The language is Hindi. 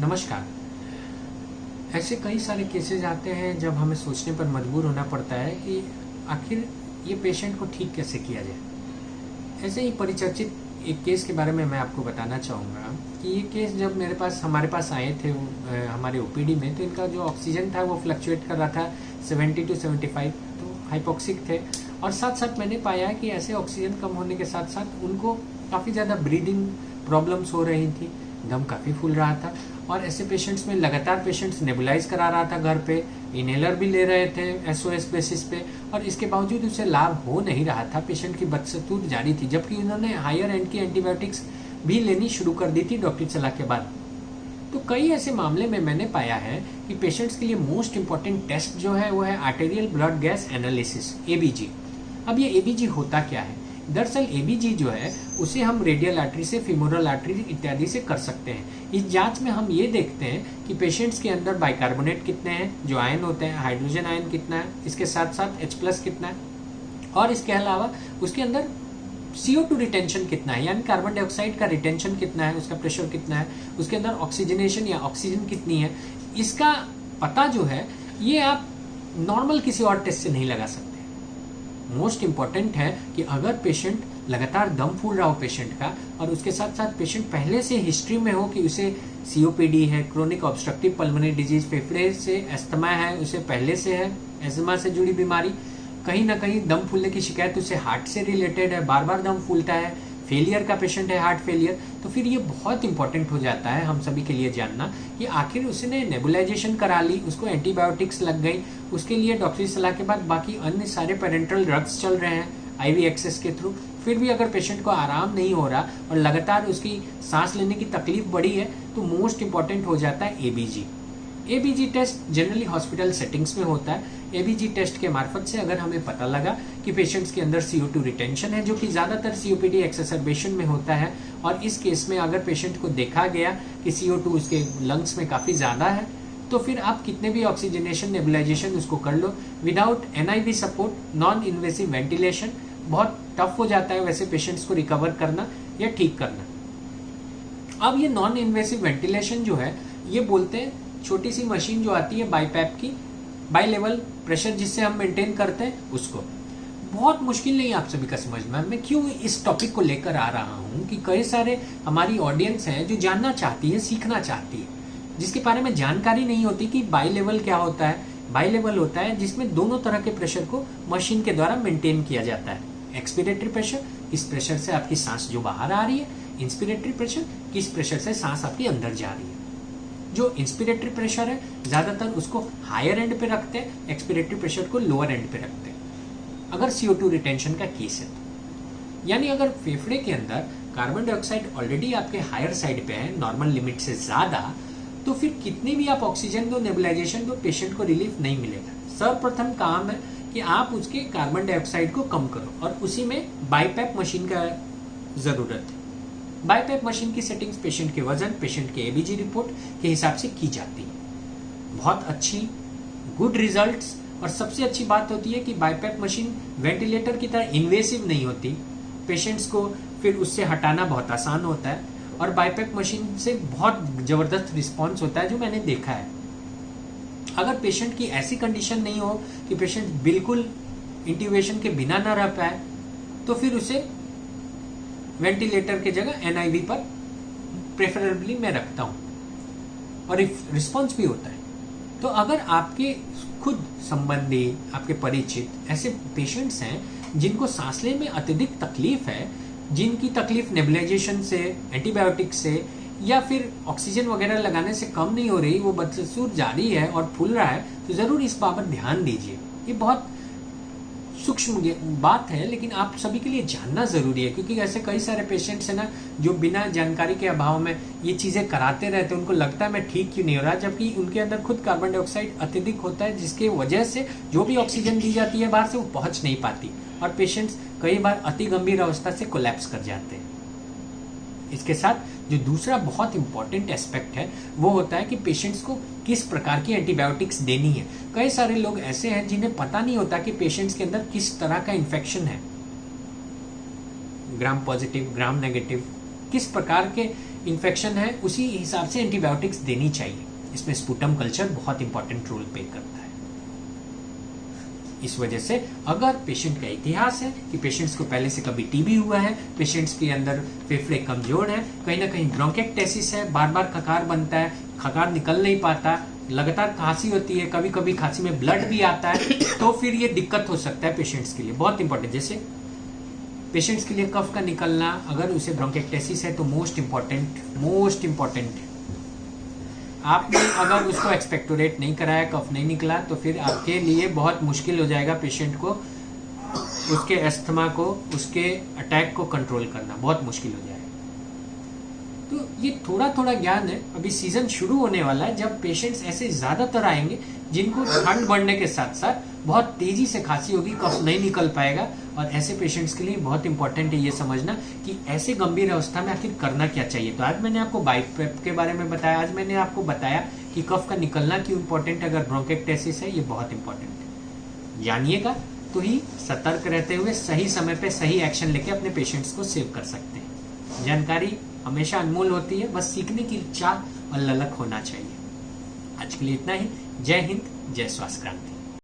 नमस्कार। ऐसे कई सारे केसेस आते हैं जब हमें सोचने पर मजबूर होना पड़ता है कि आखिर ये पेशेंट को ठीक कैसे किया जाए। ऐसे ही परिचर्चित एक केस के बारे में मैं आपको बताना चाहूँगा कि ये केस जब हमारे पास आए थे हमारे ओपीडी में, तो इनका जो ऑक्सीजन था वो फ्लक्चुएट कर रहा था 70 to 75, तो हाइपोक्सिक थे। और साथ साथ मैंने पाया कि ऐसे ऑक्सीजन कम होने के साथ साथ उनको काफ़ी ज़्यादा ब्रीदिंग प्रॉब्लम्स हो रही थी, दम काफ़ी फूल रहा था। और ऐसे पेशेंट्स में लगातार पेशेंट्स नेबुलाइज करा रहा था घर पे, इनहेलर भी ले रहे थे एसओएस बेसिस पे, और इसके बावजूद उसे लाभ हो नहीं रहा था। पेशेंट की बदसूरत जारी थी, जबकि उन्होंने हायर एंड की एंटीबायोटिक्स भी लेनी शुरू कर दी थी डॉक्टर की सलाह के बाद। तो कई ऐसे मामले में मैंने पाया है कि पेशेंट्स के लिए मोस्ट इंपॉर्टेंट टेस्ट जो है वो है arterial blood gas analysis, ABG. अब ये एबीजी होता क्या है? दरअसल एबीजी जो है उसे हम रेडियल आर्टरी से, फीमोरल आर्टरी इत्यादि से कर सकते हैं। इस जांच में हम ये देखते हैं कि पेशेंट्स के अंदर बाइकार्बोनेट कितने हैं, जो आयन होते हैं, हाइड्रोजन आयन कितना है, इसके साथ साथ H+ कितना है, और इसके अलावा उसके अंदर CO2 रिटेंशन कितना है, यानी कार्बन डाइऑक्साइड का रिटेंशन कितना है, उसका प्रेशर कितना है, उसके अंदर ऑक्सीजनेशन या ऑक्सीजन कितनी है। इसका पता जो है ये आप नॉर्मल किसी और टेस्ट से नहीं लगा सकते। मोस्ट इंपॉर्टेंट है कि अगर पेशेंट लगातार दम फूल रहा हो पेशेंट का, और उसके साथ साथ पेशेंट पहले से हिस्ट्री में हो कि उसे COPD है, क्रोनिक ऑब्स्ट्रक्टिव पल्मोनरी डिजीज, फेफड़े से अस्थमा है, उसे पहले से है, अस्थमा से जुड़ी बीमारी, कहीं ना कहीं दम फूलने की शिकायत उसे हार्ट से रिलेटेड है, बार बार दम फूलता है, फेलियर का पेशेंट है, हार्ट फेलियर, तो फिर ये बहुत इंपॉर्टेंट हो जाता है हम सभी के लिए जानना कि आखिर उसने नेबुलाइजेशन करा ली, उसको एंटीबायोटिक्स लग गई, उसके लिए डॉक्टरी सलाह के बाद बाकी अन्य सारे पेरेंटल ड्रग्स चल रहे हैं IV एक्सेस के थ्रू, फिर भी अगर पेशेंट को आराम नहीं हो रहा और लगातार उसकी सांस लेने की तकलीफ बढ़ी है, तो मोस्ट इंपॉर्टेंट हो जाता है ABG. ABG test generally hospital settings में होता है। एबीजी टेस्ट के मार्फत से अगर हमें पता लगा कि पेशेंट्स के अंदर CO2 रिटेंशन है, जो कि ज्यादातर COPD एक्सेसरबेशन में होता है, और इस केस में अगर पेशेंट को देखा गया कि CO2 उसके लंग्स में काफी ज्यादा है, तो फिर आप कितने भी ऑक्सीजनेशन नेबुलाइजेशन उसको कर लो, without NIV support, non invasive ventilation, बहुत टफ हो जाता है वैसे पेशेंट्स को रिकवर करना या ठीक करना। अब ये नॉन इन्वेसिव वेंटिलेशन जो है, ये बोलते हैं छोटी सी मशीन जो आती है बाईपैप की, बाई लेवल प्रेशर जिससे हम मेंटेन करते हैं उसको। बहुत मुश्किल नहीं आप सभी का समझना। मैं क्यों इस टॉपिक को लेकर आ रहा हूँ कि कई सारे हमारी ऑडियंस है जो जानना चाहती है, सीखना चाहती है, जिसके बारे में जानकारी नहीं होती कि बाई लेवल क्या होता है। बाई लेवल होता है जिसमें दोनों तरह के प्रेशर को मशीन के द्वारा मेंटेन किया जाता है। एक्सपिरेटरी प्रेशर, इस प्रेशर से आपकी सांस जो बाहर आ रही है, इंस्पिरेटरी प्रेशर, किस प्रेशर से सांस आपकी अंदर जा रही है। जो इंस्पिरेटरी प्रेशर है ज्यादातर उसको हायर एंड पे रखते हैं, एक्सपिरेटरी प्रेशर को लोअर एंड पे रखते हैं अगर CO2 रिटेंशन का केस है तो। यानी अगर फेफड़े के अंदर कार्बन डाइऑक्साइड ऑलरेडी आपके हायर साइड पे है, नॉर्मल लिमिट से ज्यादा, तो फिर कितनी भी आप ऑक्सीजन दो, नेबुलाइजेशन दो, पेशेंट को रिलीफ नहीं मिलेगा। सर्वप्रथम काम है कि आप उसके कार्बन डाइऑक्साइड को कम करो, और उसी में बाईपैप मशीन का जरूरत है। बाईपैप मशीन की सेटिंग्स पेशेंट के वजन, पेशेंट के एबीजी रिपोर्ट के हिसाब से की जाती है। बहुत अच्छी गुड रिजल्ट्स। और सबसे अच्छी बात होती है कि बाईपैप मशीन वेंटिलेटर की तरह इन्वेसिव नहीं होती, पेशेंट्स को फिर उससे हटाना बहुत आसान होता है, और बाईपैप मशीन से बहुत जबरदस्त रिस्पॉन्स होता है जो मैंने देखा है। अगर पेशेंट की ऐसी कंडीशन नहीं हो कि पेशेंट बिल्कुल इंट्यूबेशन के बिना ना रह पाए, तो फिर उसे वेंटिलेटर के जगह NIV पर प्रेफरेबली मैं रखता हूं, और रिस्पॉन्स भी होता है। तो अगर आपके खुद संबंधी, आपके परिचित ऐसे पेशेंट्स हैं जिनको सांस लेने में अत्यधिक तकलीफ है, जिनकी तकलीफ नेबुलाइजेशन से, एंटीबायोटिक से या फिर ऑक्सीजन वगैरह लगाने से कम नहीं हो रही, वो बदसूरत जारी है और फूल रहा है, तो जरूर इस बाबत ध्यान दीजिए। ये बहुत सूक्ष्म बात है, लेकिन आप सभी के लिए जानना जरूरी है, क्योंकि ऐसे कई सारे पेशेंट्स हैं ना जो बिना जानकारी के अभाव में ये चीजें कराते रहते हैं। उनको लगता है मैं ठीक क्यों नहीं हो रहा, जबकि उनके अंदर खुद कार्बन डाइऑक्साइड अत्यधिक होता है, जिसके वजह से जो भी ऑक्सीजन दी जाती है बाहर से वो पहुंच नहीं पाती, और पेशेंट्स कई बार अति गंभीर अवस्था से कोलैप्स कर जाते हैं। इसके साथ जो दूसरा बहुत इंपॉर्टेंट एस्पेक्ट है वो होता है कि पेशेंट्स को किस प्रकार की एंटीबायोटिक्स देनी है। कई सारे लोग ऐसे हैं जिन्हें पता नहीं होता कि पेशेंट्स के अंदर किस तरह का इन्फेक्शन है, ग्राम पॉजिटिव, ग्राम नेगेटिव, किस प्रकार के इन्फेक्शन है उसी हिसाब से एंटीबायोटिक्स देनी चाहिए। इसमें स्पुटम कल्चर बहुत इंपॉर्टेंट रोल प्ले करता है। इस वजह से अगर पेशेंट का इतिहास है कि पेशेंट्स को पहले से कभी टीबी हुआ है, पेशेंट्स के अंदर फेफड़े कमजोर है, कहीं ना कहीं ब्रोंकेक्टेसिस है, बार बार खकार बनता है, खकार निकल नहीं पाता, लगातार खांसी होती है, कभी कभी खांसी में ब्लड भी आता है, तो फिर ये दिक्कत हो सकता है पेशेंट्स के लिए। बहुत इंपॉर्टेंट, जैसे पेशेंट्स के लिए कफ का निकलना, अगर उसे ब्रोंकेक्टेसिस है तो मोस्ट इंपॉर्टेंट आपने अगर उसको एक्सपेक्टोरेट नहीं कराया, कफ नहीं निकला, तो फिर आपके लिए बहुत मुश्किल हो जाएगा पेशेंट को उसके अस्थमा को, उसके अटैक को कंट्रोल करना बहुत मुश्किल हो जाएगा। तो ये थोड़ा थोड़ा ज्ञान है। अभी सीजन शुरू होने वाला है जब पेशेंट्स ऐसे ज्यादातर आएंगे जिनको ठंड बढ़ने के साथ साथ बहुत तेजी से खांसी होगी, कफ नहीं निकल पाएगा, और ऐसे पेशेंट्स के लिए बहुत इंपॉर्टेंट है ये समझना कि ऐसे गंभीर अवस्था में आखिर करना क्या चाहिए। तो आज मैंने आपको बाइपेप के बारे में बताया, आज मैंने आपको बताया कि कफ का निकलना क्यों इंपॉर्टेंट है, अगर ब्रोंकेक्टेसिस है ये बहुत इंपॉर्टेंट है, जानिएगा तो ही सतर्क रहते हुए सही समय पे सही एक्शन लेके अपने पेशेंट्स को सेव कर सकते हैं। जानकारी हमेशा अनमोल होती है, बस सीखने की इच्छा और ललक होना चाहिए। आज के लिए इतना ही। जय हिंद, जय स्वास्थ्य क्रांति।